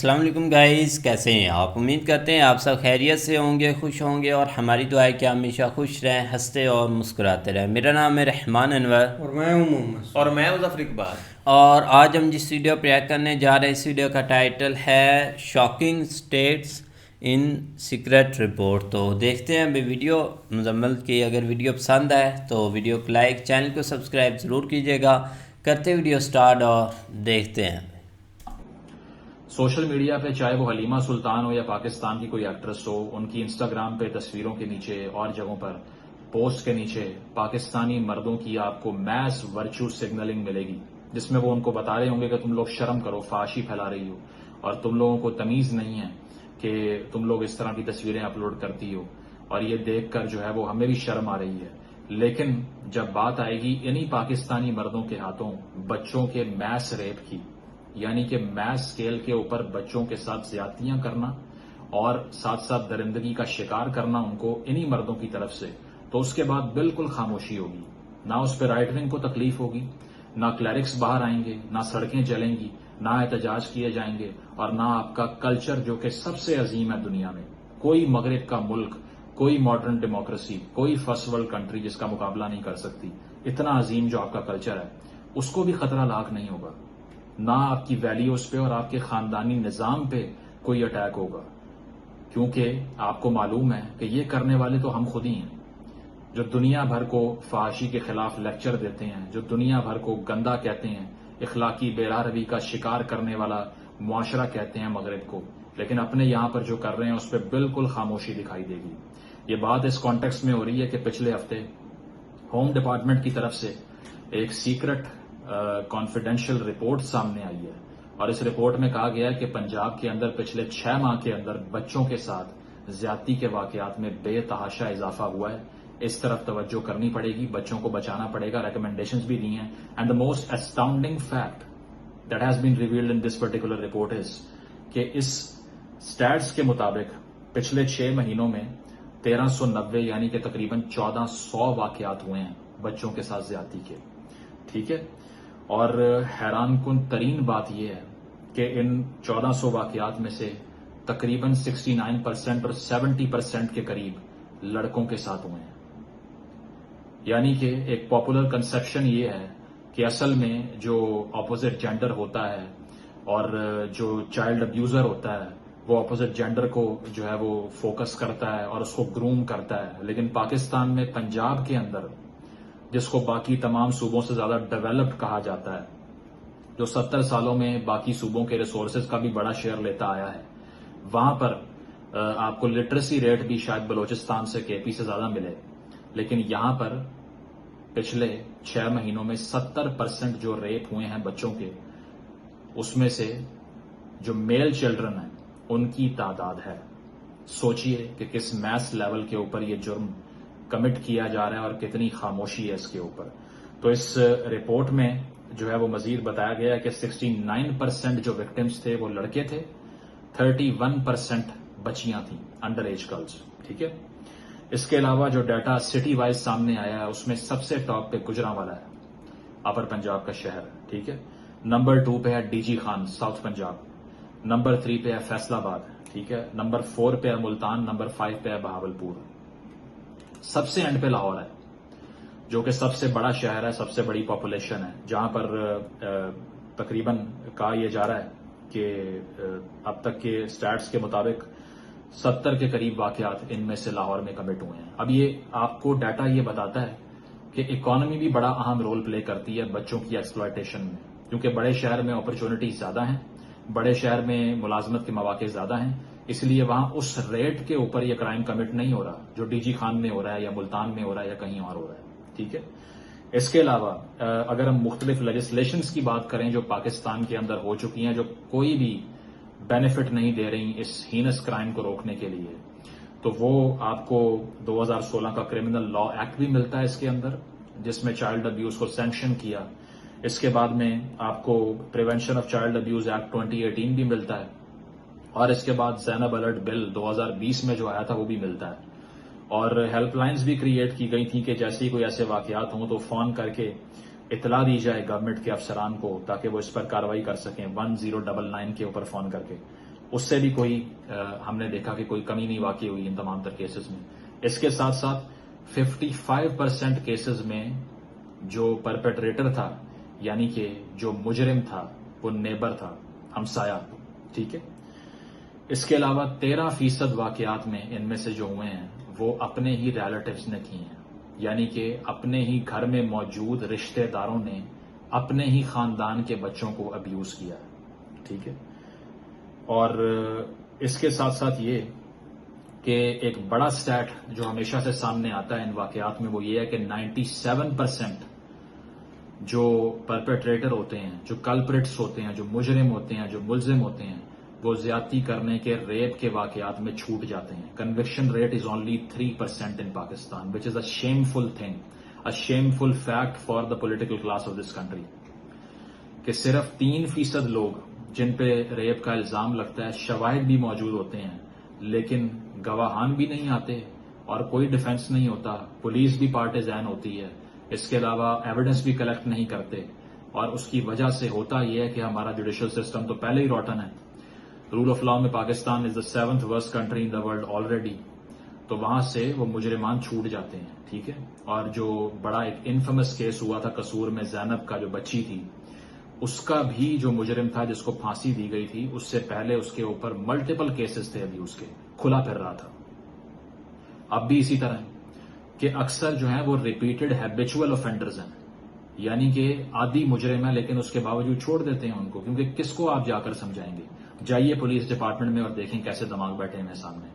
السلام علیکم گائز، کیسے ہیں آپ؟ امید کرتے ہیں آپ سب خیریت سے ہوں گے، خوش ہوں گے، اور ہماری دعا ہے کہ ہمیشہ خوش رہیں، ہنستے اور مسکراتے رہیں۔ میرا نام ہے رحمان انور اور میں ہوں محمد اور میں مظفر اقبال۔ اور آج ہم جس ویڈیو پر ریئیکٹ کرنے جا رہے ہیں، اس ویڈیو کا ٹائٹل ہے shocking stats in secret report. تو دیکھتے ہیں ابھی ویڈیو مزمل کی۔ اگر ویڈیو پسند ہے تو ویڈیو کو لائک، چینل کو سبسکرائب ضرور کیجیے گا۔ کرتے ویڈیو سٹارٹ اور دیکھتے ہیں۔ سوشل میڈیا پہ چاہے وہ حلیمہ سلطان ہو یا پاکستان کی کوئی ایکٹریس ہو، ان کی انسٹاگرام پہ تصویروں کے نیچے اور جگہوں پر پوسٹ کے نیچے پاکستانی مردوں کی آپ کو میس ورچو سگنلنگ ملے گی، جس میں وہ ان کو بتا رہے ہوں گے کہ تم لوگ شرم کرو، فحاشی پھیلا رہی ہو، اور تم لوگوں کو تمیز نہیں ہے کہ تم لوگ اس طرح کی تصویریں اپلوڈ کرتی ہو، اور یہ دیکھ کر جو ہے وہ ہمیں بھی شرم آ رہی ہے۔ لیکن جب بات آئے گی انہی پاکستانی مردوں کے ہاتھوں بچوں کے میس ریپ کی، یعنی کہ میس اسکیل کے اوپر بچوں کے ساتھ زیادتیاں کرنا اور ساتھ ساتھ درندگی کا شکار کرنا ان کو انہی مردوں کی طرف سے، تو اس کے بعد بالکل خاموشی ہوگی۔ نہ اس پہ رائٹ ونگ کو تکلیف ہوگی، نہ کلیرکس باہر آئیں گے، نہ سڑکیں جلیں گی، نہ احتجاج کیے جائیں گے، اور نہ آپ کا کلچر جو کہ سب سے عظیم ہے دنیا میں، کوئی مغرب کا ملک، کوئی ماڈرن ڈیموکریسی، کوئی فرسٹ ورلڈ کنٹری جس کا مقابلہ نہیں کر سکتی، اتنا عظیم جو آپ کا کلچر ہے، اس کو بھی خطرہ لاحق نہیں ہوگا۔ نہ آپ کی ویلیوز پہ اور آپ کے خاندانی نظام پہ کوئی اٹیک ہوگا، کیونکہ آپ کو معلوم ہے کہ یہ کرنے والے تو ہم خود ہی ہیں، جو دنیا بھر کو فحاشی کے خلاف لیکچر دیتے ہیں، جو دنیا بھر کو گندا کہتے ہیں، اخلاقی بے روی کا شکار کرنے والا معاشرہ کہتے ہیں مغرب کو، لیکن اپنے یہاں پر جو کر رہے ہیں اس پہ بالکل خاموشی دکھائی دے گی۔ یہ بات اس کانٹیکسٹ میں ہو رہی ہے کہ پچھلے ہفتے ہوم ڈپارٹمنٹ کی طرف سے ایک سیکرٹ کانفیڈینشیل رپورٹ سامنے آئی ہے، اور اس رپورٹ میں کہا گیا ہے کہ پنجاب کے اندر پچھلے 6 ماہ کے اندر بچوں کے ساتھ زیادتی کے واقعات میں بے تحاشا اضافہ ہوا ہے۔ اس طرف توجہ کرنی پڑے گی، بچوں کو بچانا پڑے گا، ریکمنڈیشنز بھی دی ہیں۔ And the most astounding fact that has been revealed in this particular report is کہ اس سٹیٹس کے مطابق پچھلے 6 مہینوں میں 1390 یعنی کہ تقریباً 1400 واقعات ہوئے ہیں بچوں کے ساتھ زیادتی کے، ٹھیک ہے؟ اور حیران کن ترین بات یہ ہے کہ ان 1400 واقعات میں سے تقریباً 69% اور 70% کے قریب لڑکوں کے ساتھ ہوئے ہیں۔ یعنی کہ ایک پاپولر کنسپشن یہ ہے کہ اصل میں جو اپوزٹ جینڈر ہوتا ہے اور جو چائلڈ ابیوزر ہوتا ہے وہ اپوزٹ جینڈر کو جو ہے وہ فوکس کرتا ہے اور اس کو گروم کرتا ہے، لیکن پاکستان میں پنجاب کے اندر، جس کو باقی تمام صوبوں سے زیادہ ڈیولپڈ کہا جاتا ہے، جو 70 سالوں میں باقی صوبوں کے ریسورسز کا بھی بڑا شیئر لیتا آیا ہے، وہاں پر آپ کو لٹریسی ریٹ بھی شاید بلوچستان سے کے پی سے زیادہ ملے، لیکن یہاں پر پچھلے 6 مہینوں میں 70% جو ریپ ہوئے ہیں بچوں کے، اس میں سے جو میل چلڈرن ہیں ان کی تعداد ہے۔ سوچئے کہ کس میس لیول کے اوپر یہ جرم کمٹ کیا جا رہا ہے اور کتنی خاموشی ہے اس کے اوپر۔ تو اس رپورٹ میں جو ہے وہ مزید بتایا گیا ہے کہ 69% جو وکٹمز تھے وہ لڑکے تھے، 31% بچیاں تھیں، انڈر ایج گرلز، ٹھیک ہے؟ اس کے علاوہ جو ڈیٹا سٹی وائز سامنے آیا ہے اس میں سب سے ٹاپ پہ گجرانوالا ہے، اپر پنجاب کا شہر، ٹھیک ہے؟ نمبر 2 پہ ہے D G Khan, south Punjab, number 3 پہ ہے فیصل آباد، ٹھیک ہے؟ نمبر 4 پہ ہے ملتان، نمبر 5 پہ ہے بہاولپور، سب سے اینڈ پہ لاہور ہے، جو کہ سب سے بڑا شہر ہے، سب سے بڑی پاپولیشن ہے، جہاں پر تقریباً کہا یہ جا رہا ہے کہ اب تک کے سٹیٹس کے مطابق 70 کے قریب واقعات ان میں سے لاہور میں کمٹ ہوئے ہیں۔ اب یہ آپ کو ڈیٹا یہ بتاتا ہے کہ اکانومی بھی بڑا اہم رول پلے کرتی ہے بچوں کی ایکسپلائٹیشن میں، کیونکہ بڑے شہر میں اپرچونٹی زیادہ ہیں، بڑے شہر میں ملازمت کے مواقع زیادہ ہیں، اس لیے وہاں اس ریٹ کے اوپر یہ کرائم کمٹ نہیں ہو رہا جو ڈی جی خان میں ہو رہا ہے یا ملتان میں ہو رہا ہے یا کہیں اور ہو رہا ہے، ٹھیک ہے؟ اس کے علاوہ اگر ہم مختلف لیجسلیشنز کی بات کریں جو پاکستان کے اندر ہو چکی ہیں، جو کوئی بھی بینیفٹ نہیں دے رہی اس ہینس کرائم کو روکنے کے لیے، تو وہ آپ کو 2016 کا کرمنل لا ایکٹ بھی ملتا ہے اس کے اندر، جس میں چائلڈ ابیوز کو سینکشن کیا۔ اس کے بعد میں آپ کو prevention of child abuse act 2018 بھی ملتا ہے، اور اس کے بعد زینب الرٹ بل 2020 میں جو آیا تھا وہ بھی ملتا ہے، اور ہیلپ لائنز بھی کریٹ کی گئی تھیں کہ جیسے ہی کوئی ایسے واقعات ہوں تو فون کر کے اطلاع دی جائے گورنمنٹ کے افسران کو تاکہ وہ اس پر کارروائی کر سکیں، 1099 کے اوپر فون کر کے۔ اس سے بھی کوئی ہم نے دیکھا کہ کوئی کمی نہیں واقع ہوئی ان تمام تر کیسز میں. اس کے ساتھ ساتھ 55% کیسز میں جو پرپیٹریٹر تھا یعنی کہ جو مجرم تھا وہ نیبر تھا, ہمسایہ. ٹھیک ہے. اس کے علاوہ 13% واقعات میں ان میں سے جو ہوئے ہیں وہ اپنے ہی ریلیٹیوز نے کی ہیں, یعنی کہ اپنے ہی گھر میں موجود رشتہ داروں نے اپنے ہی خاندان کے بچوں کو ابیوز کیا ہے. ٹھیک ہے. اور اس کے ساتھ ساتھ یہ کہ ایک بڑا سٹیٹ جو ہمیشہ سے سامنے آتا ہے ان واقعات میں وہ یہ ہے کہ 97% جو پرپیٹریٹر ہوتے ہیں, جو کلپریٹس ہوتے ہیں, جو مجرم ہوتے ہیں, جو ملزم ہوتے ہیں, وہ زیادتی کرنے کے ریپ کے واقعات میں چھوٹ جاتے ہیں. Conviction rate is only 3% in Pakistan, which is a shameful thing, a shameful fact for the political class of this country, کہ صرف 3% لوگ جن پہ ریپ کا الزام لگتا ہے شواہد بھی موجود ہوتے ہیں لیکن گواہان بھی نہیں آتے اور کوئی ڈیفنس نہیں ہوتا, پولیس بھی پارٹیزین ہوتی ہے, اس کے علاوہ ایویڈنس بھی کلیکٹ نہیں کرتے, اور اس کی وجہ سے ہوتا یہ ہے کہ ہمارا جوڈیشل سسٹم تو پہلے ہی روٹن ہے. رول آف لا میں پاکستان از دا 7th worst country in the world already, تو وہاں سے وہ مجرمان چھوٹ جاتے ہیں. ٹھیک ہے. اور جو بڑا ایک انفیمس کیس ہوا تھا قصور میں زینب کا جو بچی تھی, اس کا بھی جو مجرم تھا جس کو پھانسی دی گئی تھی اس سے پہلے اس کے اوپر ملٹیپل کیسز تھے ابھی اس کے, کھلا پھر رہا تھا. اب بھی اسی طرح ہے کہ اکثر جو ہیں وہ ریپیٹڈ ہیبیچول آفینڈرز ہیں, یعنی کہ عادی مجرم ہے لیکن اس کے باوجود چھوڑ دیتے ہیں ان کو, کیونکہ کس کو آپ جا کر سمجھائیں گے. جائیے پولیس ڈپارٹمنٹ میں اور دیکھیں کیسے دماغ بیٹھے ہیں سامنے.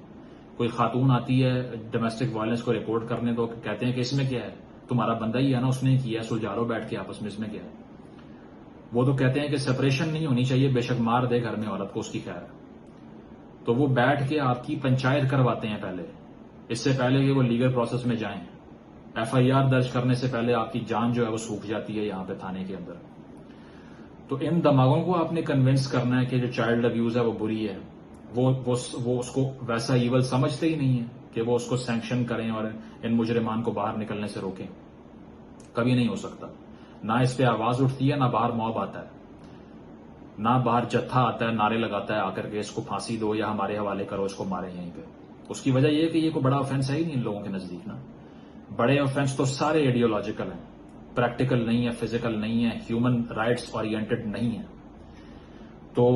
کوئی خاتون آتی ہے ڈومیسٹک وائلنس کو رپورٹ کرنے تو کہتے ہیں کہ اس میں کیا ہے, تمہارا بندہ ہی ہے نا, اس نے کیا ہے, سلجھا لو بیٹھ کے آپس میں, اس میں کیا ہے. وہ تو کہتے ہیں کہ سپریشن نہیں ہونی چاہیے, بے شک مار دے گھر میں عورت کو, اس کی خیر ہے. تو وہ بیٹھ کے آپ کی پنچایت کرواتے ہیں پہلے, اس سے پہلے کہ وہ لیگل پروسیس میں جائیں. FIR درج کرنے سے پہلے آپ کی جان جو ہے وہ سوکھ جاتی ہے یہاں پہ تھانے کے اندر. تو ان دماغوں کو آپ نے کنونس کرنا ہے کہ جو چائلڈ ابیوز ہے وہ بری ہے, وہ اس کو ویسا ایول سمجھتے ہی نہیں ہے کہ وہ اس کو سینکشن کریں اور ان مجرمان کو باہر نکلنے سے روکیں. کبھی نہیں ہو سکتا. نہ اس پہ آواز اٹھتی ہے, نہ باہر موب آتا ہے, نہ باہر جتھا آتا ہے نعرے لگاتا ہے آ کر کے اس کو پھانسی دو یا ہمارے حوالے کرو, اس کو مارے یہیں پہ. اس کی وجہ یہ ہے کہ یہ کوئی بڑا آفینس ہے ہی نہیں ان لوگوں کے نزدیک نا. بڑے آفینس تو سارے ایڈیولوجیکل ہیں, پریکٹیکل نہیں ہے, فزیکل نہیں ہے, ہیومن رائٹس اورینٹڈ نہیں ہے. تو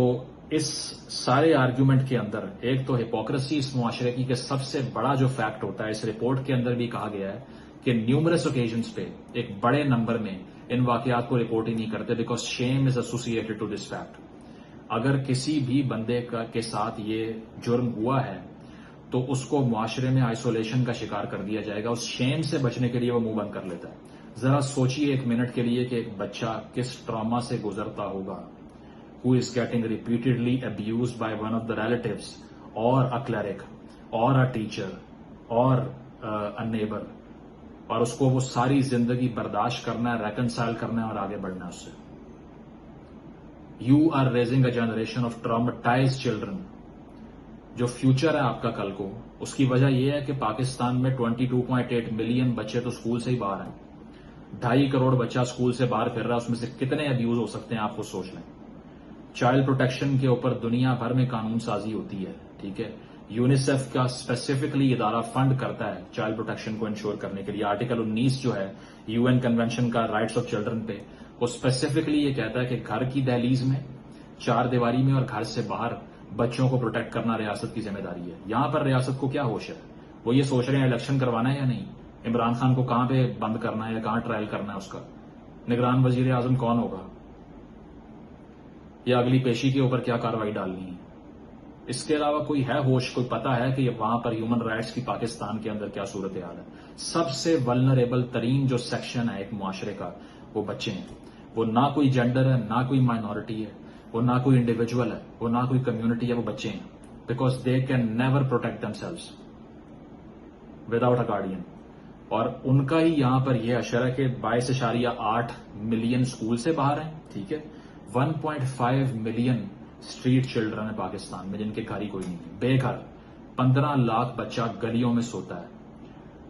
اس سارے آرگیومنٹ کے اندر ایک تو ہپوکریسی اس معاشرے کی کہ سب سے بڑا جو فیکٹ ہوتا ہے, اس رپورٹ کے اندر بھی کہا گیا ہے کہ نیومرس اوکیزنس پہ ایک بڑے نمبر میں ان واقعات کو رپورٹ ہی نہیں کرتے because shame is associated to this fact. اگر کسی بھی بندے کے ساتھ یہ جرم ہوا ہے تو اس کو معاشرے میں آئسولیشن کا شکار کر دیا جائے گا. اس شیم سے بچنے کے لیے وہ منہ بند کر لیتا ہے. ذرا سوچیے ایک منٹ کے لیے کہ ایک بچہ کس ٹراما سے گزرتا ہوگا, who is getting repeatedly abused by one of the relatives or a cleric or a teacher or a neighbor, اور اس کو وہ ساری زندگی برداشت کرنا ہے, ریکنسائل کرنا ہے اور آگے بڑھنا ہے اس سے. You are raising a generation of traumatized children. جو فیوچر ہے آپ کا کل کو, اس کی وجہ یہ ہے کہ پاکستان میں 22.8 ملین بچے تو اسکول سے ہی باہر ہیں. 2.5 کروڑ بچہ اسکول سے باہر پھر رہا ہے, اس میں سے کتنے ابیوز ہو سکتے ہیں آپ خود سوچ لیں. چائلڈ پروٹیکشن کے اوپر دنیا بھر میں قانون سازی ہوتی ہے. ٹھیک ہے. یونیسیف کا اسپیسیفکلی ادارہ فنڈ کرتا ہے چائلڈ پروٹیکشن کو انشور کرنے کے لیے. آرٹیکل 19 جو ہے UN کنونشن کا رائٹس آف چلڈرن پہ, وہ اسپیسیفکلی یہ کہتا ہے کہ گھر کی دہلیز میں, 4 دیواری میں اور گھر سے باہر بچوں کو پروٹیکٹ کرنا ریاست کی ذمہ داری ہے. یہاں پر ریاست کو کیا ہوش ہے؟ وہ یہ سوچ رہے ہیں الیکشن کروانا ہے یا نہیں, عمران خان کو کہاں پہ بند کرنا ہے یا کہاں ٹرائل کرنا ہے, اس کا نگران وزیر اعظم کون ہوگا, یا اگلی پیشی کے اوپر کیا کارروائی ڈالنی ہے. اس کے علاوہ کوئی ہے ہوش, کوئی پتا ہے کہ وہاں پر ہیومن رائٹس کی پاکستان کے اندر کیا صورتحال ہے. سب سے ولنریبل ترین جو سیکشن ہے ایک معاشرے کا وہ بچے ہیں. وہ نہ کوئی جینڈر ہے, نہ کوئی مائنورٹی ہے, وہ نہ کوئی انڈیویجول ہے, وہ نہ کوئی کمیونٹی ہے, وہ بچے ہیں. Because they can never protect them selves without a guardian. اور ان کا ہی یہاں پر یہ اشر ہے کہ 22.8 ملین اسکول سے باہر ہیں. ٹھیک ہے. 1.5 ملین اسٹریٹ چلڈرن ہے پاکستان میں جن کے گھر ہی کوئی نہیں ہے, بے گھر. 15 لاکھ بچہ گلیوں میں سوتا ہے.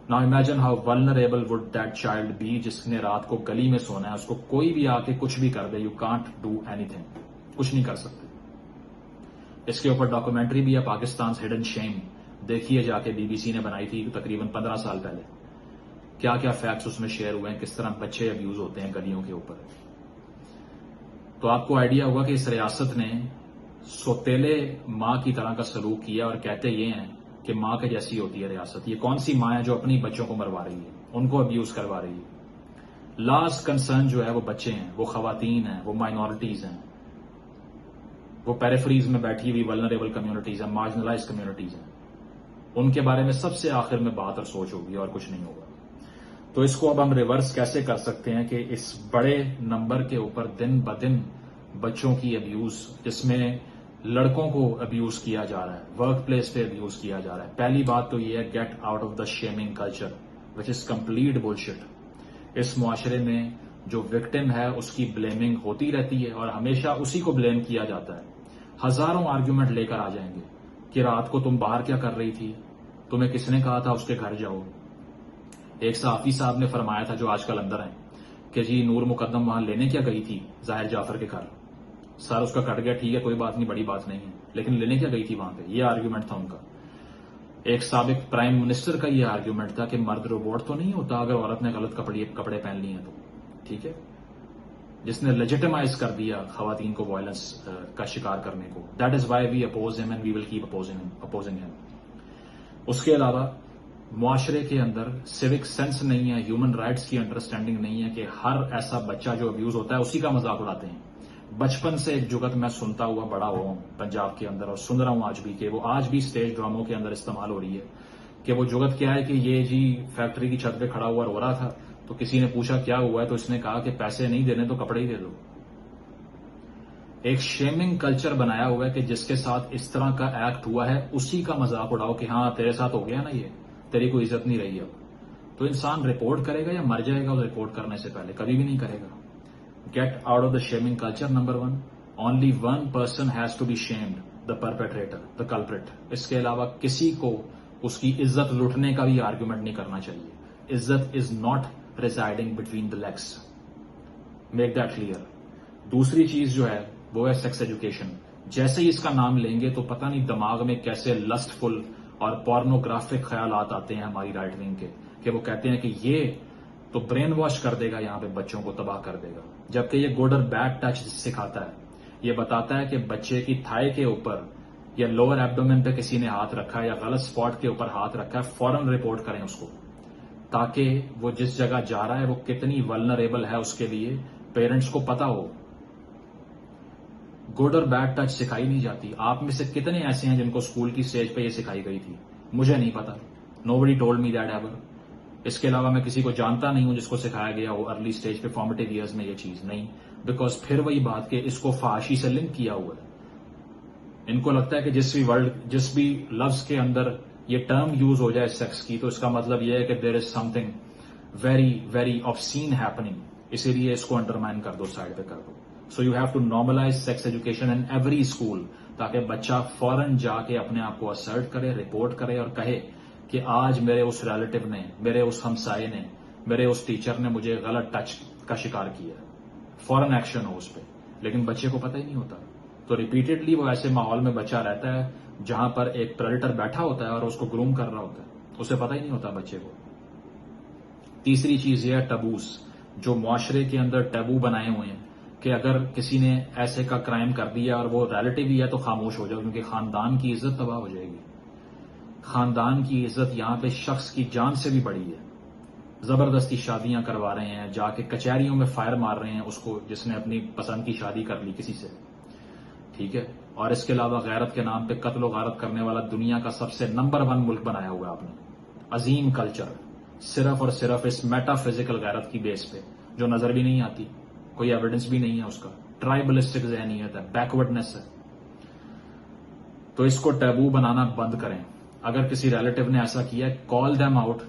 نا imagine how vulnerable would that child be, جس نے رات کو گلی میں سونا ہے, اس کو کوئی بھی آ کے کچھ بھی کر دے, you can't do anything, کچھ نہیں کر سکتے. اس کے اوپر ڈاکومنٹری بھی ہے پاکستان ہڈن شیم، دیکھیے جا کے، BBC نے بنائی تھی تقریباً 15 سال پہلے. کیا کیا فیکٹس اس میں شیئر ہوئے ہیں، کس طرح بچے ابیوز ہوتے ہیں گلیوں کے اوپر. تو آپ کو آئیڈیا ہوگا کہ اس ریاست نے سوتیلے ماں کی طرح کا سلوک کیا، اور کہتے یہ ہیں کہ ماں کے جیسی ہوتی ہے ریاست. یہ کون سی ماں ہے جو اپنی بچوں کو مروا رہی ہے، ان کو ابیوز کروا رہی ہے؟ لاسٹ کنسرن جو ہے وہ بچے ہیں، وہ خواتین ہیں، وہ مائنورٹیز ہیں، وہ پیریفریز میں بیٹھی ہوئی ولنریبل کمیونٹیز ہیں، مارجنلائز کمیونٹیز ہیں. ان کے بارے میں سب سے آخر میں بات اور سوچ ہوگی، اور کچھ نہیں ہوگا. تو اس کو اب ہم ریورس کیسے کر سکتے ہیں کہ اس بڑے نمبر کے اوپر دن بدن بچوں کی ابیوز، جس میں لڑکوں کو ابیوز کیا جا رہا ہے، ورک پلیس پہ ابیوز کیا جا رہا ہے. پہلی بات تو یہ ہے، get out of the shaming culture which is complete bullshit. اس معاشرے میں جو وکٹم ہے اس کی بلیمنگ ہوتی رہتی ہے، اور ہمیشہ اسی کو بلیم کیا جاتا ہے. ہزاروں آرگیومنٹ لے کر آ جائیں گے کہ رات کو تم باہر کیا کر رہی تھی، تمہیں کس نے کہا تھا اس کے گھر جاؤ. ایک صحافی صاحب نے فرمایا تھا جو آج کل اندر ہیں کہ جی نور مقدم وہاں لینے کیا گئی تھی ظاہر جعفر کے گھر. سر اس کا کٹ گیا، ٹھیک ہے کوئی بات نہیں، بڑی بات نہیں ہے، لیکن لینے کیا گئی تھی وہاں پہ؟ یہ آرگیومنٹ تھا ان کا. ایک سابق پرائم منسٹر کا یہ آرگیومنٹ تھا کہ مرد روبوٹ تو نہیں ہوتا اگر عورت نے غلط کپڑے پہن لیے ہیں تو. ٹھیک ہے، جس نے لیجیٹمائز کر دیا خواتین کو وائلنس کا شکار کرنے کو. That is why we oppose him and we will keep opposing him. اس کے علاوہ معاشرے کے اندر سیوک سینس نہیں ہے، ہیومن رائٹس کی انڈرسٹینڈنگ نہیں ہے کہ ہر ایسا بچہ جو ابیوز ہوتا ہے اسی کا مذاق اڑاتے ہیں. بچپن سے ایک جگت میں سنتا ہوا بڑا ہوا ہوں پنجاب کے اندر، اور سن رہا ہوں آج بھی کہ وہ آج بھی اسٹیج ڈراموں کے اندر استعمال ہو رہی ہے. کہ وہ جگت کیا ہے کہ یہ جی فیکٹری کی چھت پہ کھڑا ہوا رو رہا تھا، تو کسی نے پوچھا کیا ہوا ہے، تو اس نے کہا کہ پیسے نہیں دینے تو کپڑے ہی دے دو. ایک شیمنگ کلچر بنایا ہوا ہے کہ جس کے ساتھ اس طرح کا ایکٹ ہوا ہے اسی کا مذاق اڑاؤ کہ ہاں تیرے ساتھ ہو گیا نا، یہ تیری کوئی عزت نہیں رہی اب. تو انسان رپورٹ کرے گا یا مر جائے گا؟ اور رپورٹ کرنے سے پہلے کبھی بھی نہیں کرے گا. Get out of the shaming culture. Number 1، only one person has to be shamed, the perpetrator, the culprit. اس کے علاوہ کسی کو اس کی عزت لوٹنے کا بھی آرگیومنٹ نہیں کرنا چاہیے. عزت is not residing between the legs. Make that clear. دوسری چیز جو ہے وہ ہے سیکس ایجوکیشن. جیسے ہی اس کا نام لیں گے تو پتہ نہیں دماغ میں کیسے لسٹ فل اور پورنوگرافک خیالات آتے ہیں ہماری رائٹ ونگ کے، کہ وہ کہتے ہیں کہ یہ تو برین واش کر دے گا، یہاں پہ بچوں کو تباہ کر دے گا. جبکہ یہ گڈ اور بیڈ ٹچ سکھاتا ہے. یہ بتاتا ہے کہ بچے کی تھائی کے اوپر یا لوور ایبڈومن پہ کسی نے ہاتھ رکھا ہے یا غلط اسپاٹ کے اوپر ہاتھ رکھا ہے، فوراً رپورٹ کریں اس کو، تاکہ وہ جس جگہ جا رہا ہے وہ کتنی ولنریبل ہے اس کے لیے پیرنٹس کو پتا ہو. گڈ اور بیڈ ٹچ سکھائی نہیں جاتی. آپ میں سے کتنے ایسے ہیں جن کو اسکول کی اسٹیج پہ یہ سکھائی گئی تھی؟ مجھے نہیں پتا. Nobody told me that ever. اس کے علاوہ میں کسی کو جانتا نہیں ہوں جس کو سکھایا گیا ہو ارلی اسٹیج پہ فارمیٹیو ایئرز میں یہ چیز نہیں. بیکاز پھر وہی بات کہ اس کو فحاشی سے لنک کیا ہوا ہے. ان کو لگتا ہے کہ جس بھی لفظ کے اندر یہ ٹرم یوز ہو جائے سیکس کی، تو اس کا مطلب یہ ہے کہ there is something very very obscene happening. اسی لیے اس کو انڈرمائن کر دو، سائڈ پہ کر دو. So you have to normalise sex education in every school, تاکہ بچہ فوراً جا کے اپنے آپ کو اسرٹ کرے، رپورٹ کرے اور کہے کہ آج میرے اس ریلیٹو نے، میرے اس ہمسائے نے، میرے اس ٹیچر نے مجھے غلط ٹچ کا شکار کیا. فوراً ایکشن ہو اس پہ. لیکن بچے کو پتہ ہی نہیں ہوتا. تو ریپیٹڈلی وہ ایسے ماحول میں بچہ رہتا ہے جہاں پر ایک پریڈیٹر بیٹھا ہوتا ہے اور اس کو گروم کر رہا ہوتا ہے. اسے پتہ ہی نہیں ہوتا بچے کو. تیسری چیز یہ ہے ٹبوز، جو معاشرے کے اندر ٹیبو بنائے ہوئے ہیں کہ اگر کسی نے ایسے کا کرائم کر دیا اور وہ ریلیٹو ہی ہے تو خاموش ہو جاؤ، کیونکہ خاندان کی عزت تباہ ہو جائے گی. خاندان کی عزت یہاں پہ شخص کی جان سے بھی بڑی ہے. زبردستی شادیاں کروا رہے ہیں، جا کے کچہریوں میں فائر مار رہے ہیں اس کو جس نے اپنی پسند کی شادی کر لی کسی سے. ٹھیک ہے. اور اس کے علاوہ غیرت کے نام پہ قتل و غارت کرنے والا دنیا کا سب سے نمبر 1 ملک بنایا ہوا ہے آپ نے. عظیم کلچر، صرف اور صرف اس میٹا فزیکل غیرت کی بیس پہ، جو نظر بھی نہیں آتی، کوئی ایویڈنس بھی نہیں ہے اس کا. ٹرائبلسٹک ذہنیت ہے، بیکورڈنس ہے. تو اس کو ٹیبو بنانا بند کریں. اگر کسی ریلیٹو نے ایسا کیا ہے، call them out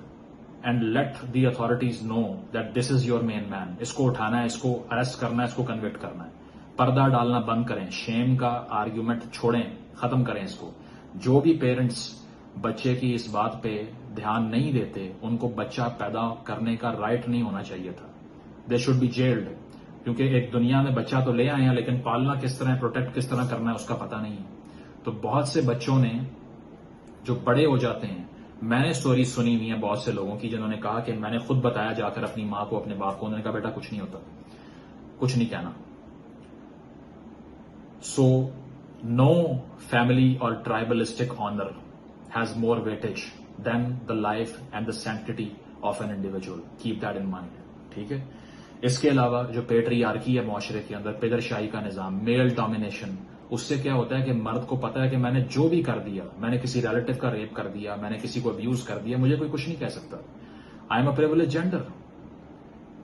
and let the authorities know that this is your man man. اس کو اٹھانا ہے، اس کو اریسٹ کرنا ہے، اس کو کنوکٹ کرنا ہے. پردہ ڈالنا بند کریں. شیم کا آرگیومنٹ چھوڑیں، ختم کریں اس کو. جو بھی پیرنٹس بچے کی اس بات پہ دھیان نہیں دیتے ان کو بچہ پیدا کرنے کا رائٹ نہیں ہونا چاہیے تھا. They should be jailed. کیونکہ ایک دنیا میں بچہ تو لے آئے ہیں لیکن پالنا کس طرح، پروٹیکٹ کس طرح کرنا ہے اس کا پتہ نہیں ہے. تو بہت سے بچوں نے جو بڑے ہو جاتے ہیں، میں نے سٹوری سنی ہوئی ہے بہت سے لوگوں کی جنہوں نے کہا کہ میں نے خود بتایا جا کر اپنی ماں کو، اپنے باپ کو، انہوں نے کہا بیٹا کچھ نہیں ہوتا، کچھ نہیں کہنا. سو نو فیملی اور tribalistic honour has more weightage than the life and the sanctity of an individual. Keep that in mind. ٹھیک ہے. اس کے علاوہ جو پیٹریارکی ہے معاشرے کے اندر، پدر شاہی کا نظام، میل ڈومینیشن، اس سے کیا ہوتا ہے کہ مرد کو پتا ہے کہ میں نے جو بھی کر دیا، میں نے کسی ریلیٹو کا ریپ کر دیا، میں نے کسی کو ابیوز کر دیا، مجھے کوئی کچھ نہیں کہہ سکتا. I am a privilege gender.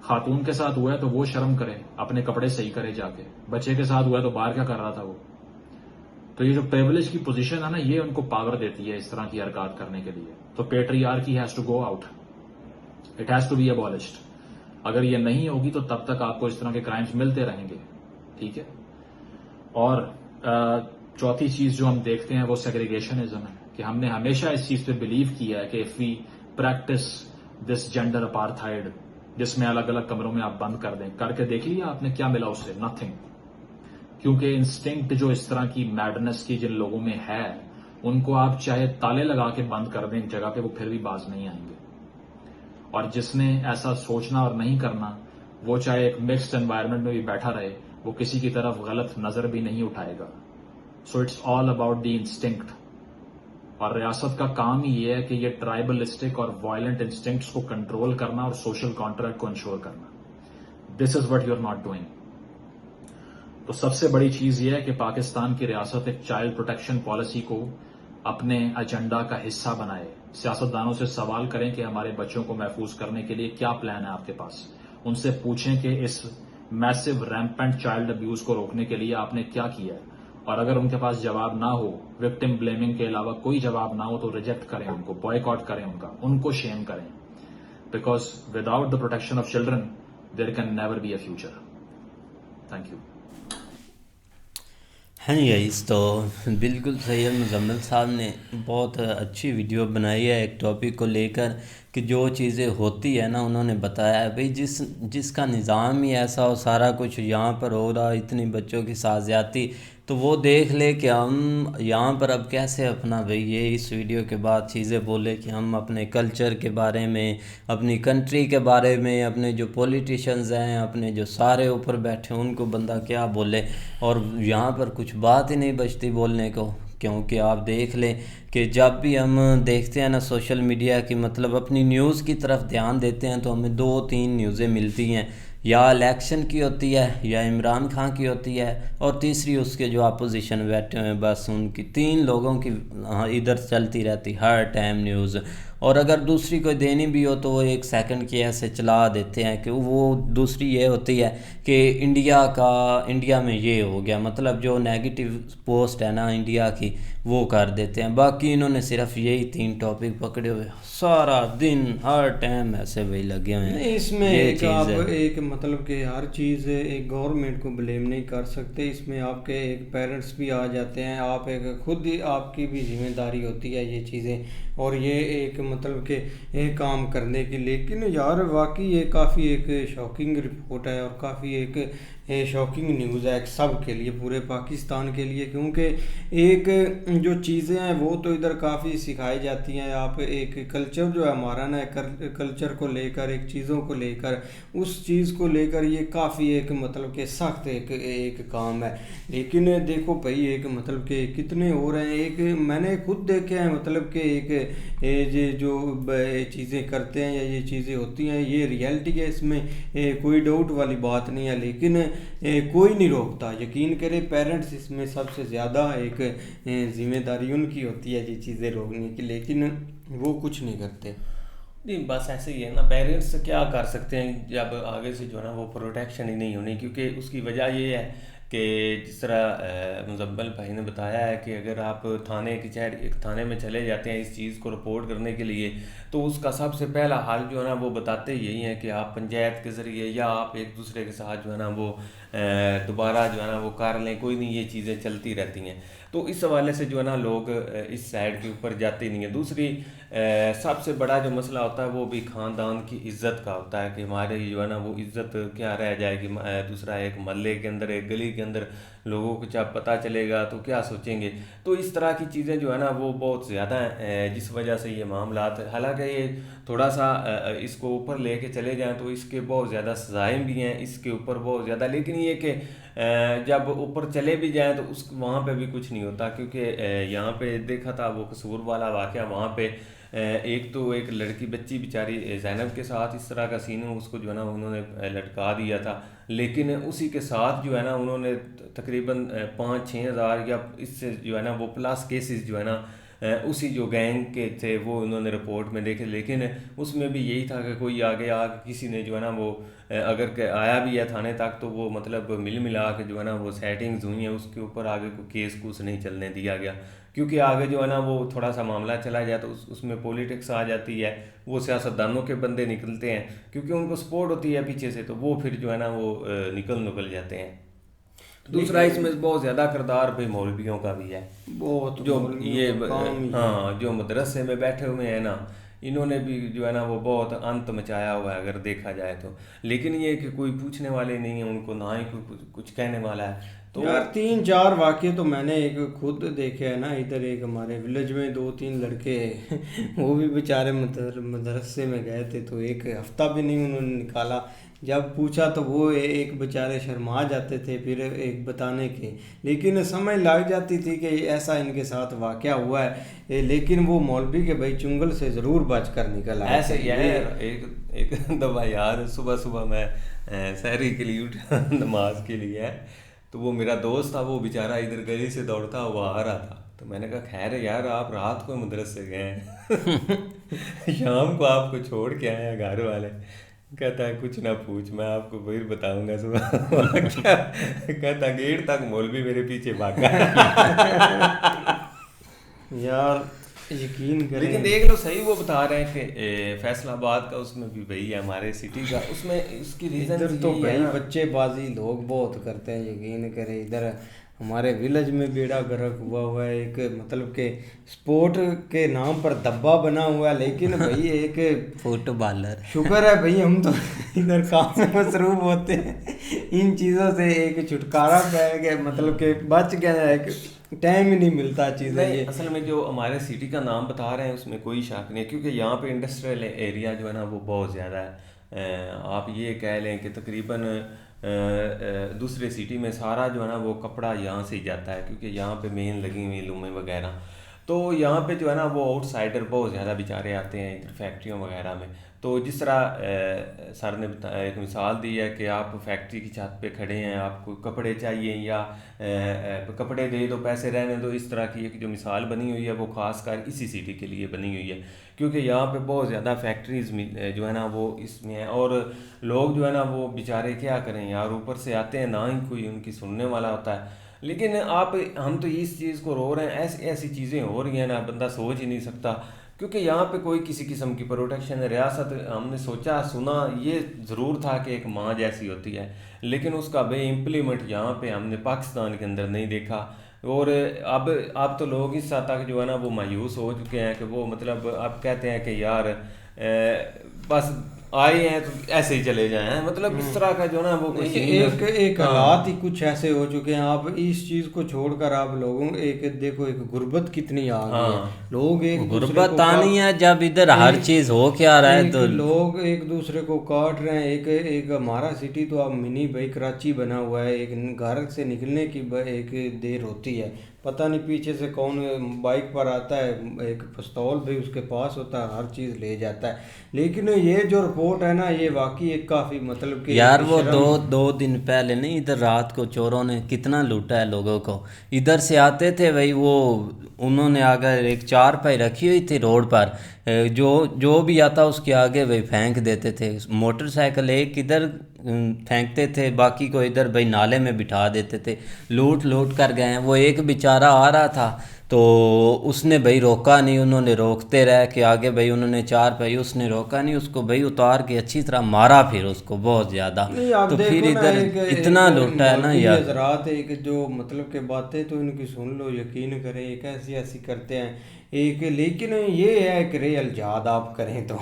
خاتون کے ساتھ ہوا ہے تو وہ شرم کرے، اپنے کپڑے صحیح کرے جا کے. بچے کے ساتھ ہوا ہے تو باہر کیا کر رہا تھا وہ. تو یہ جو پریویلیج کی پوزیشن ہے نا، یہ ان کو پاور دیتی ہے اس طرح کی حرکات کرنے کے لیے. تو patriarchy has to go out. It has to be abolished. اگر یہ نہیں ہوگی تو تب تک آپ کو اس طرح کے کرائمز ملتے رہیں گے. ٹھیک ہے. اور چوتھی چیز جو ہم دیکھتے ہیں وہ سیگریگیشنزم ہے، کہ ہم نے ہمیشہ اس چیز پہ بلیو کیا ہے کہ if we practise this gender apartheid, جس میں الگ الگ کمروں میں آپ بند کر دیں، کر کے دیکھ لیا آپ نے کیا ملا اس سے؟ نتھنگ. کیونکہ انسٹنکٹ جو اس طرح کی میڈنس کی جن لوگوں میں ہے، ان کو آپ چاہے تالے لگا کے بند کر دیں ایک جگہ پہ، وہ پھر بھی باز نہیں آئیں گے. اور جس نے ایسا سوچنا اور نہیں کرنا، وہ چاہے ایک مکسڈ انوائرمنٹ میں بھی بیٹھا رہے، وہ کسی کی طرف غلط نظر بھی نہیں اٹھائے گا. So it's all about the instinct. اور ریاست کا کام ہی یہ ہے کہ یہ ٹرائبلسٹک اور وائلنٹ انسٹنکٹس کو کنٹرول کرنا اور سوشل کانٹریکٹ کو انشور کرنا. This is what you are not doing. تو سب سے بڑی چیز یہ ہے کہ پاکستان کی ریاست ایک چائلڈ پروٹیکشن پالیسی کو اپنے ایجنڈا کا حصہ بنائے. سیاستدانوں سے سوال کریں کہ ہمارے بچوں کو محفوظ کرنے کے لیے کیا پلان ہے آپ کے پاس. ان سے پوچھیں کہ اس میسو ریمپنٹ چائلڈ ابیوز کو روکنے کے لیے آپ نے کیا کیا ہے. اور اگر ان کے پاس جواب نہ ہو، وکٹم بلیمنگ کے علاوہ کوئی جواب نہ ہو، تو ریجیکٹ کریں ان کو، بوائے کاٹ کریں ان کو شیم کریں. Because without the protection of children there can never be a future. Thank you. ہاں جی گائز، تو بالکل صحیح ہے. مزمل صاحب نے بہت اچھی ویڈیو بنائی ہے ایک ٹاپک کو لے کر، کہ جو چیزیں ہوتی ہے نا، انہوں نے بتایا ہے بھئی جس کا نظام ہی ایسا ہو، سارا کچھ یہاں پر ہو رہا، اتنی بچوں کی ساتھ زیادتی، تو وہ دیکھ لے کہ ہم یہاں پر اب کیسے اپنا بھئی یہ اس ویڈیو کے بعد چیزیں بولے کہ ہم اپنے کلچر کے بارے میں، اپنی کنٹری کے بارے میں، اپنے جو پولیٹیشنز ہیں، اپنے جو سارے اوپر بیٹھے ہیں، ان کو بندہ کیا بولے. اور یہاں پر کچھ بات ہی نہیں بچتی بولنے کو. کیونکہ آپ دیکھ لیں کہ جب بھی ہم دیکھتے ہیں نا سوشل میڈیا کی، مطلب اپنی نیوز کی طرف دھیان دیتے ہیں، تو ہمیں 2-3 نیوزیں ملتی ہیں. یا الیکشن کی ہوتی ہے، یا عمران خان کی ہوتی ہے، اور تیسری اس کے جو اپوزیشن بیٹھے ہوئے ہیں، بس ان کی 3 لوگوں کی ادھر چلتی رہتی ہر ٹائم نیوز. اور اگر دوسری کوئی دینی بھی ہو تو وہ 1 سیکنڈ کی ایسے چلا دیتے ہیں. کہ وہ دوسری یہ ہوتی ہے کہ انڈیا میں یہ ہو گیا، مطلب جو نیگیٹو پوسٹ ہے نا انڈیا کی، وہ کر دیتے ہیں. باقی انہوں نے صرف یہی 3 ٹاپک پکڑے ہوئے، سارا دن ہر ٹائم ایسے وہی لگے ہوئے ہیں. اس میں ایک مطلب کہ ہر چیز ایک گورنمنٹ کو بلیم نہیں کر سکتے. اس میں آپ کے ایک پیرنٹس بھی آ جاتے ہیں، آپ ایک خود ہی آپ کی بھی ذمہ داری ہوتی ہے یہ چیزیں، اور یہ ایک مطلب کہ ایک کام کرنے کی. لیکن یار واقعی یہ کافی ایک شاکنگ رپورٹ ہے، اور کافی ایک شاکنگ نیوز ہے سب کے لیے، پورے پاکستان کے لیے. کیونکہ ایک جو چیزیں ہیں وہ تو ادھر کافی سکھائی جاتی ہیں. آپ ایک کلچر جو ہے ہمارا نا، کلچر کو لے کر، ایک چیزوں کو لے کر، اس چیز کو لے کر یہ کافی ایک مطلب کہ سخت ایک کام ہے. لیکن دیکھو بھائی، ایک مطلب کہ کتنے ہو رہے ہیں. ایک میں نے خود دیکھے ہیں، مطلب کہ ایک یہ جو چیزیں کرتے ہیں یا یہ چیزیں ہوتی ہیں، یہ ریئلٹی ہے، اس میں کوئی ڈاؤٹ والی بات نہیں ہے. لیکن کوئی نہیں روکتا. یقین کرے پیرنٹس اس میں سب سے زیادہ ایک ذمہ داری ان کی ہوتی ہے یہ چیزیں روکنے کی، لیکن وہ کچھ نہیں کرتے. نہیں، بس ایسے ہی ہے نا. پیرنٹس کیا کر سکتے ہیں جب آگے سے جو ہے نا وہ پروٹیکشن ہی نہیں ہونی. کیونکہ اس کی وجہ یہ ہے کہ جس طرح مزمل بھائی نے بتایا ہے کہ اگر آپ تھانے میں چلے جاتے ہیں اس چیز کو رپورٹ کرنے کے لیے، تو تو اس کا سب سے پہلا حل جو ہے نا وہ بتاتے یہی ہیں کہ آپ پنچایت کے ذریعے یا آپ ایک دوسرے کے ساتھ جو ہے نا وہ دوبارہ جو ہے نا وہ کر لیں، کوئی نہیں، یہ چیزیں چلتی رہتی ہیں۔ تو اس حوالے سے جو ہے نا لوگ اس سائڈ کے اوپر جاتے نہیں ہیں۔ دوسری سب سے بڑا جو مسئلہ ہوتا ہے وہ بھی خاندان کی عزت کا ہوتا ہے کہ ہمارے جو ہے نا وہ عزت کیا رہ جائے گی، دوسرا ایک محلے کے اندر، ایک گلی کے اندر لوگوں کو جب پتہ چلے گا تو کیا سوچیں گے۔ تو اس طرح کی چیزیں جو ہے نا وہ بہت زیادہ ہیں، جس وجہ سے یہ معاملات، حالانکہ یہ تھوڑا سا اس کو اوپر لے کے چلے جائیں تو اس کے بہت زیادہ سزائیں بھی ہیں اس کے اوپر بہت زیادہ، لیکن یہ کہ جب اوپر چلے بھی جائیں تو وہاں پہ بھی کچھ نہیں ہوتا، کیونکہ یہاں پہ دیکھا تھا وہ قصور والا واقعہ، وہاں پہ ایک لڑکی بچی بیچاری زینب کے ساتھ اس طرح کا سین، اس کو جو ہے نا انہوں نے لٹکا دیا تھا، لیکن اسی کے ساتھ جو ہے نا انہوں نے تقریباً 5-6 ہزار یا اس سے جو ہے نا وہ پلس کیسز جو ہے نا اسی جو گینگ کے تھے وہ انہوں نے رپورٹ میں دیکھے، لیکن اس میں بھی یہی تھا کہ کوئی آگے کسی نے جو ہے نا وہ اگر کہ آیا بھی ہے تھانے تک تو وہ مطلب ملا کے جو ہے نا وہ سیٹنگز ہوئی ہیں، اس کے اوپر آگے کوئی کیس کوس نہیں چلنے دیا گیا، کیونکہ آگے جو ہے نا وہ تھوڑا سا معاملہ چلا جائے تو اس میں پولیٹکس آ جاتی ہے، وہ سیاستدانوں کے بندے نکلتے ہیں کیونکہ ان کو سپورٹ ہوتی ہے پیچھے سے، تو وہ پھر جو ہے نا وہ نکل جاتے ہیں۔ دوسرا اس میں بہت زیادہ کردار بھی مولویوں کا بھی ہے، بہت جو یہ جو مدرسے میں بیٹھے ہوئے ہیں نا، انہوں نے بھی جو ہے نا وہ بہت انت مچایا ہوا ہے اگر دیکھا جائے تو، لیکن یہ کہ کوئی پوچھنے والے نہیں ہیں ان کو، نہ ہی کوئی کچھ کہنے والا ہے۔ تو یار 3-4 واقعے تو میں نے ایک خود دیکھے ہیں نا، ادھر ایک ہمارے ولیج میں 2-3 لڑکے وہ بھی بیچارے مدرسے میں گئے تھے تو ایک ہفتہ بھی نہیں انہوں نے نکالا، جب پوچھا تو وہ ایک بیچارے شرما جاتے تھے پھر ایک بتانے کے، لیکن سمجھ لگ جاتی تھی کہ ایسا ان کے ساتھ واقعہ ہوا ہے، لیکن وہ مولوی کے بھائی چنگل سے ضرور بچ کر نکل آئے۔ ایسے ہی ہے، ایک دفعہ یاد، صبح میں سحری کے لیے اٹھا نماز کے لیے ہے، تو وہ میرا دوست تھا، وہ بیچارہ ادھر گلی سے دوڑتا ہوا آ رہا تھا، تو میں نے کہا خیر یار آپ رات کو مدرسے گئے ہیں شام کو آپ کو چھوڑ کے آئے ہیں گھر والے، کہتا ہے کچھ نہ پوچھ، میں آپ کو پھر بتاؤں گا صبح کہتا گیٹ تک مولوی میرے پیچھے بھاگا۔ یار یقین کریں، لیکن دیکھ لو صحیح وہ بتا رہے ہیں کہ فیصل آباد کا اس میں بھی وہی ہے، ہمارے سٹی کا اس میں اس کی ریزن ادھر تو بھائی بچے بازی لوگ بہت کرتے ہیں، یقین کریں ادھر ہمارے ولیج میں بیڑا گرک ہوا ہے، ایک مطلب کہ سپورٹ کے نام پر دبا بنا ہوا ہے، لیکن بھائی ایک فٹ بالر، شکر ہے بھائی ہم تو ادھر کام میں مصروف ہوتے ہیں، ان چیزوں سے ایک چھٹکارا پہ کہ مطلب کہ بچ گیا ہے، ایک ٹائم ہی نہیں ملتا چیزیں۔ یہ اصل میں جو ہمارے سٹی کا نام بتا رہے ہیں اس میں کوئی شک نہیں ہے، کیونکہ یہاں پہ انڈسٹریل ایریا جو ہے نا وہ بہت زیادہ ہے، آپ یہ کہہ لیں کہ تقریباً دوسرے سٹی میں سارا جو ہے نا وہ کپڑا یہاں سے ہی جاتا ہے، کیونکہ یہاں پہ مین لگی ہوئی لومیں وغیرہ، تو یہاں پہ جو ہے نا وہ آؤٹ سائڈر بہت زیادہ بیچارے آتے ہیں ادھر فیکٹریوں وغیرہ میں۔ تو جس طرح سر نے ایک مثال دی ہے کہ آپ فیکٹری کی چھت پہ کھڑے ہیں، آپ کو کپڑے چاہیے یا کپڑے دے دو پیسے رہنے دو، اس طرح کی ایک جو مثال بنی ہوئی ہے وہ خاص کر اسی سٹی کے لیے بنی ہوئی ہے، کیونکہ یہاں پہ بہت زیادہ فیکٹریز جو ہے نا وہ اس میں ہیں، اور لوگ جو ہے نا وہ بیچارے کیا کریں یار، اوپر سے آتے ہیں، نہ ہی کوئی ان کی سننے والا ہوتا ہے۔ لیکن ہم تو اس چیز کو رو رہے ہیں، ایسی چیزیں ہو رہی ہیں نا بندہ سوچ ہی نہیں سکتا، کیونکہ یہاں پہ کوئی کسی قسم کی پروٹیکشن ہے، ریاست ہم نے سوچا سنا یہ ضرور تھا کہ ایک ماں جیسی ہوتی ہے، لیکن اس کا بے امپلیمنٹ یہاں پہ ہم نے پاکستان کے اندر نہیں دیکھا، اور اب تو لوگ اس حد تک جو ہے نا وہ مایوس ہو چکے ہیں کہ وہ مطلب اب کہتے ہیں کہ یار بس آئے ہیں تو ایسے ہی چلے جائیں، مطلب اس طرح کا جو نا وہ ایک حالات ہی کچھ ایسے ہو چکے ہیں۔ آپ اس چیز کو چھوڑ کر آپ لوگوں ایک دیکھو ایک غربت کتنی آ گئی ہے، لوگ ایک غربت آنی ہے جب ادھر ہر چیز ہو کے آ رہا ہے تو لوگ ایک دوسرے کو کاٹ رہے ہیں۔ ایک ہمارا سٹی تو اب منی بھائی کراچی بنا ہوا ہے، ایک گھر سے نکلنے کی ایک دیر ہوتی ہے، پتہ نہیں پیچھے سے کون بائک پر آتا ہے، ایک پستول بھی اس کے پاس ہوتا ہے، ہر چیز لے جاتا ہے۔ لیکن یہ جو رپورٹ ہے نا یہ واقعی ایک کافی مطلب کہ یار وہ دو دن پہلے نہیں ادھر رات کو چوروں نے کتنا لوٹا ہے لوگوں کو، ادھر سے آتے تھے بھائی، وہ انہوں نے اگر ایک چارپائی رکھی ہوئی تھی روڈ پر، جو بھی آتا اس کے آگے بھائی پھینک دیتے تھے، موٹر سائیکل ایک ادھر پھینکتے تھے، باقی کو ادھر بھائی نالے میں بٹھا دیتے تھے، لوٹ کر گئے ہیں۔ وہ ایک بیچارہ آ رہا تھا تو اس نے بھائی روکا نہیں، انہوں نے روکتے رہے کہ آگے بھائی انہوں نے چار پائی، اس نے روکا نہیں، اس کو بھائی اتار کے اچھی طرح مارا پھر اس کو بہت زیادہ. نہیں آپ تو پھر دیکھو نا، ادھر اتنا لوٹا ہے نا یار. حضرات ایک جو مطلب کہ باتیں تو ان کی سن لو، یقین کریں ایک ایسی کرتے ہیں ایک، لیکن یہ ہے کہ ریل جہاد آپ کریں تو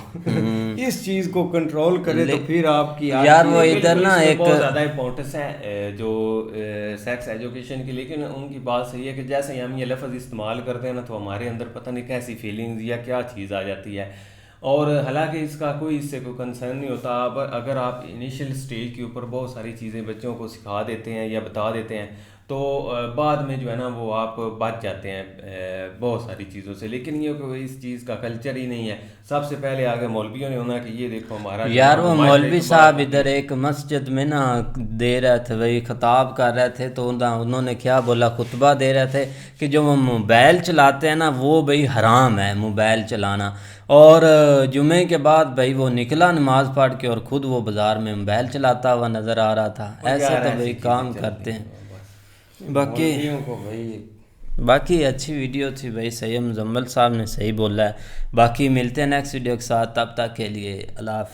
اس چیز کو کنٹرول کریں تو پھر آپ کی یار وہ ادھر نا ایک بہت زیادہ امپورٹنس ہے جو سیکس ایجوکیشن کی، لیکن ان کی بات صحیح ہے کہ جیسے ہم یہ لفظ استعمال کرتے ہیں نا تو ہمارے اندر پتہ نہیں کیسی فیلنگز یا کیا چیز آ جاتی ہے، اور حالانکہ اس کا کوئی اس سے کوئی کنسرن نہیں ہوتا. اب اگر آپ انیشیل سٹیج کے اوپر بہت ساری چیزیں بچوں کو سکھا دیتے ہیں یا بتا دیتے ہیں تو بعد میں جو ہے نا وہ آپ بچ جاتے ہیں بہت ساری چیزوں سے. لیکن یہ کہ اس چیز کا کلچر ہی نہیں ہے. سب سے پہلے آگے مولویوں نے ہونا کہ یہ دیکھو ہمارا یار وہ مولوی صاحب ادھر ایک مسجد میں نا دے رہے تھے، وہی خطاب کر رہے تھے، تو انہوں نے کیا بولا، خطبہ دے رہے تھے کہ جو وہ موبائل چلاتے ہیں نا وہ بھائی حرام ہے موبائل چلانا. اور جمعے کے بعد بھائی وہ نکلا نماز پڑھ کے اور خود وہ بازار میں موبائل چلاتا ہوا نظر آ رہا تھا. ایسے تو بھائی کام کرتے ہیں. باقی اچھی ویڈیو تھی بھائی، صحیح مزمل صاحب نے صحیح بولا ہے. باقی ملتے ہیں نیکسٹ ویڈیو کے ساتھ، تب تک کے لیے اللہ حافظ.